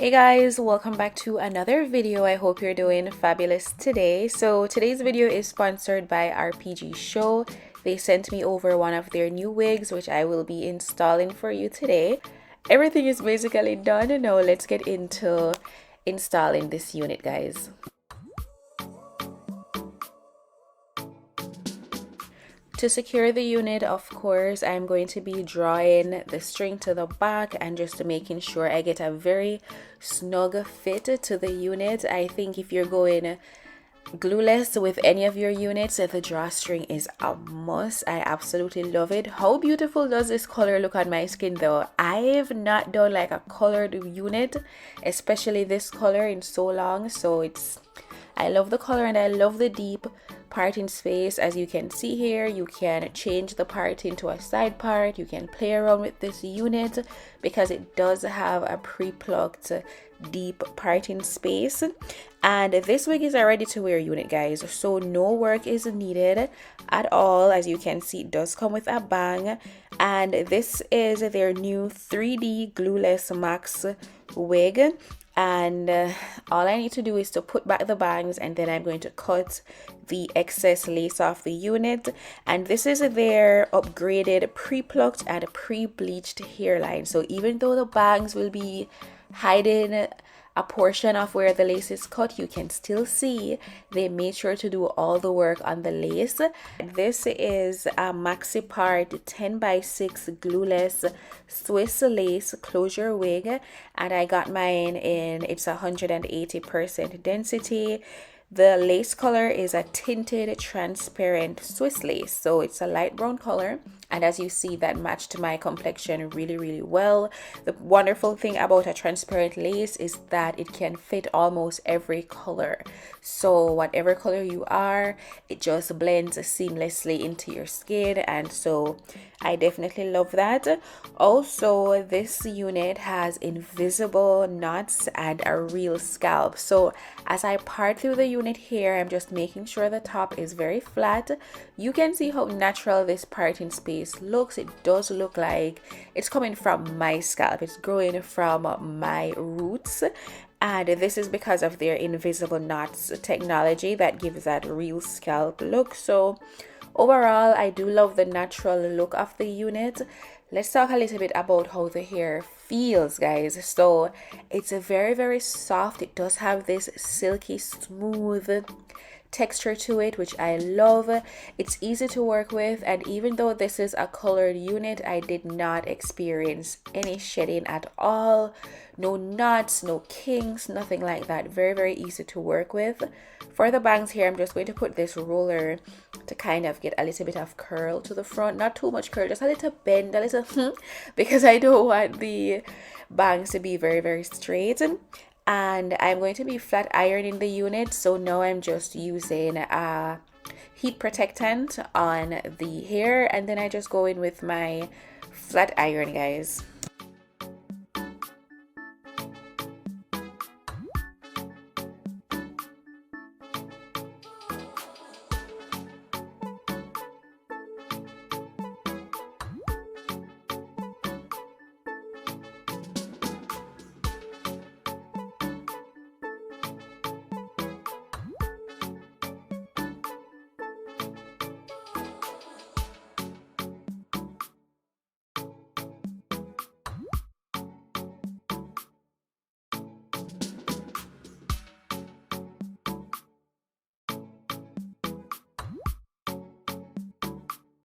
Hey guys, welcome back to another video. I hope you're doing fabulous today. So today's video is sponsored by RPGSHOW. They sent me over one of their new wigs, which I will be installing for you today. Everything is basically done. Now let's get into installing this unit, guys. To secure the unit, of course, I'm going to be drawing the string to the back and just making sure I get a very snug fit to the unit. I think if you're going glueless with any of your units, the drawstring is a must. I absolutely love it. How beautiful does this color look on my skin though? I've not done like a colored unit, especially this color, in so long. So I love the color and I love the deep parting space. As you can see here, you can change the part into a side part. You can play around with this unit because it does have a pre-plucked deep parting space. And this wig is a ready to wear unit, guys, so no work is needed at all. As you can see, it does come with a bang, and this is their new 3D glueless max wig. And all I need to do is to put back the bangs, and then I'm going to cut the excess lace off the unit. And this is their upgraded pre-plucked and pre-bleached hairline. So even though the bangs will be hiding a portion of where the lace is cut, you can still see they made sure to do all the work on the lace. This is a Maxipart 10x6 glueless Swiss lace closure wig, and I got mine in, it's 180% density. The lace color is a tinted transparent Swiss lace, so it's a light brown color, and as you see, that matched my complexion really well. The wonderful thing about a transparent lace is that it can fit almost every color, so whatever color you are, it just blends seamlessly into your skin, and so I definitely love that. Also, this unit has invisible knots and a real scalp, so as I part through the unit here, I'm just making sure the top is very flat. You can see how natural this parting space looks. It does look like it's coming from my scalp, it's growing from my roots, and this is because of their invisible knots technology that gives that real scalp look. So overall, I do love the natural look of the unit. Let's talk a little bit about how the hair feels, guys. So it's a very soft. It does have this silky smooth texture to it, which I love. It's easy to work with, and even though this is a colored unit, I did not experience any shedding at all. No knots, no kinks, nothing like that. Very easy to work with. For the bangs here, I'm just going to put this roller to kind of get a little bit of curl to the front. Not too much curl, just a little bend, a little because I don't want the bangs to be very straight. And I'm going to be flat ironing the unit, so now I'm just using a heat protectant on the hair, and then I just go in with my flat iron, guys.